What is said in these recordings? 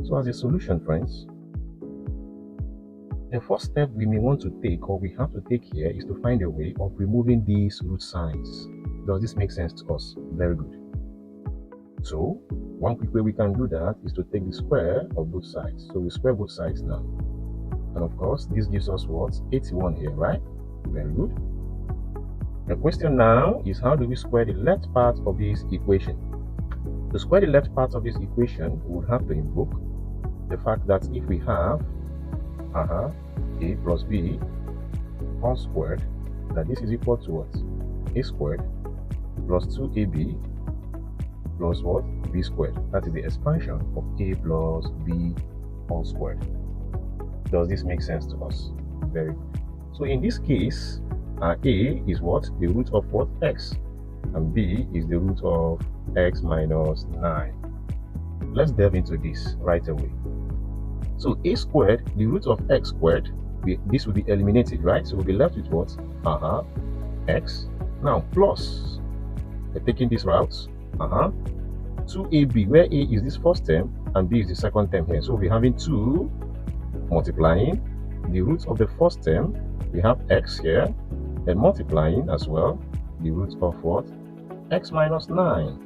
So as a solution, friends, the first step we may want to take, or we have to take here, is to find a way of removing these root signs. Does this make sense to us? Very good. So one quick way we can do that is to take the square of both sides. So we square both sides now. And of course, this gives us what? 81 here, right? Very good. The question now is, how do we square the left part of this equation? To square the left part of this equation, we would have to invoke the fact that if we have a plus b all squared, that this is equal to what? A squared plus 2ab plus what? B squared. That is the expansion of a plus b all squared. Does this make sense to us? Very good. So in this case, a is what? The root of what? X. And b is the root of x minus 9. Let's delve into this right away. So a squared, the root of x squared, this will be eliminated, right? So we'll be left with what? X. Now plus, we're taking this route, 2ab, where a is this first term and b is the second term here. So we'll be having 2 multiplying the root of the first term, we have x here, then multiplying as well the root of what? X minus 9.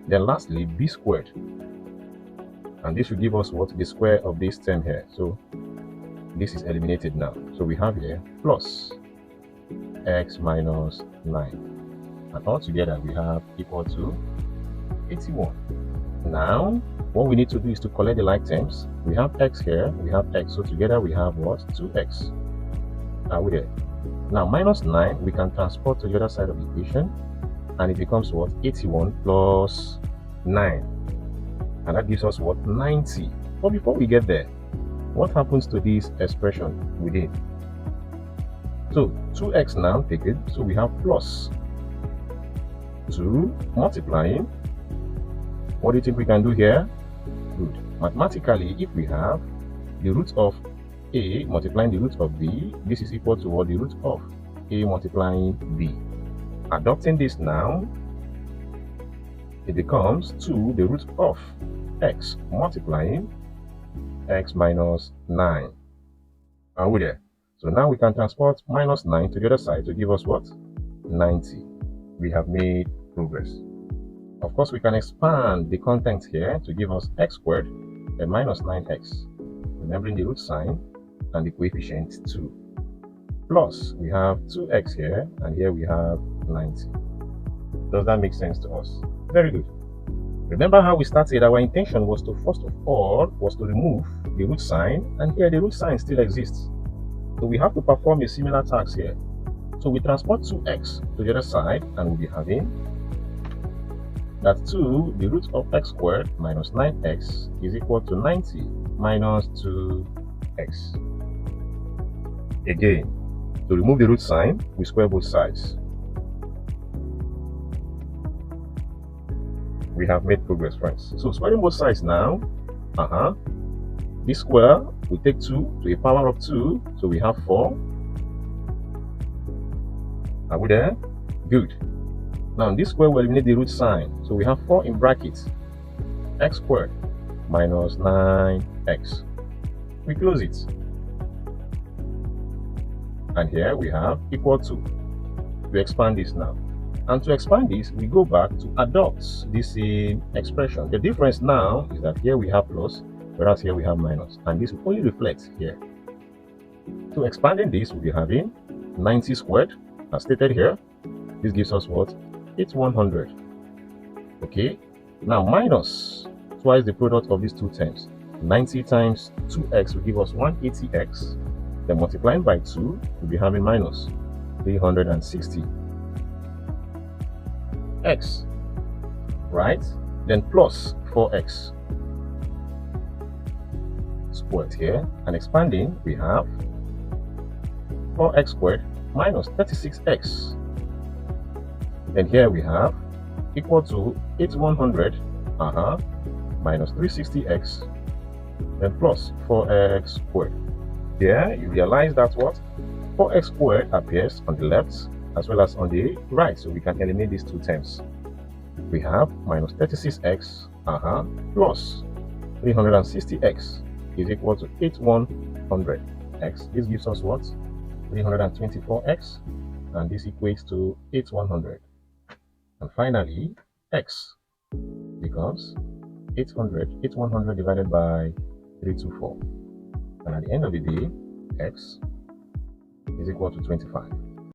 Then lastly, b squared. And this will give us what? The square of this term here. So this is eliminated now. So we have here plus x minus 9. And all together we have equal to 81. Now, what we need to do is to collect the like terms. We have x here, we have x. So together we have what? 2x. Are we there? Now, minus 9, we can transport to the other side of the equation. And it becomes what? 81 plus 9. And that gives us what? 90. But before we get there, what happens to this expression within? So 2x now taken, so we have plus 2 multiplying. What do you think we can do here? Good. Mathematically, if we have the root of a multiplying the root of b, this is equal to what? The root of a multiplying b. Adopting this now, it becomes 2 the root of x multiplying x minus 9. Are we there? So now we can transport minus 9 to the other side to give us what? 90. We have made progress. Of course, we can expand the content here to give us x squared and minus 9x, remembering the root sign and the coefficient 2. Plus, we have 2x here, and here we have 90. Does that make sense to us? Very good. Remember how we started? Our intention was to, first of all, was to remove the root sign, and here the root sign still exists. So we have to perform a similar task here. So we transport 2x to the other side, and we'll be having that 2, the root of x squared minus 9x is equal to 90 minus 2x. Again, to remove the root sign, we square both sides. We have made progress, friends. So squaring both sides now, this square, we take 2 to a power of 2, so we have 4. Are we there? Good. Now in this square, we eliminate the root sign, so we have 4 in brackets, x squared minus 9x. We close it. And here we have equal to. We expand this now. And to expand this, we go back to adopt this same expression. The difference now is that here we have plus, whereas here we have minus. And this will only reflect here. So expanding this, we'll be having 90 squared, as stated here. This gives us what? It's 100. Okay. Now minus twice the product of these two terms. 90 times 2x will give us 180x. Then multiplying by 2, we'll be having minus 360. X, right? Then plus 4x squared here, and expanding we have 4x squared minus 36x. Then here we have equal to 8100 minus 360x, then plus 4x squared. There you realize that what? 4x squared appears on the left as well as on the right, so we can eliminate these two terms. We have minus 36x plus 360x is equal to 8100x. This gives us what? 324x, and this equates to 8100. And finally, x becomes 8100 divided by 324. And at the end of the day, x is equal to 25.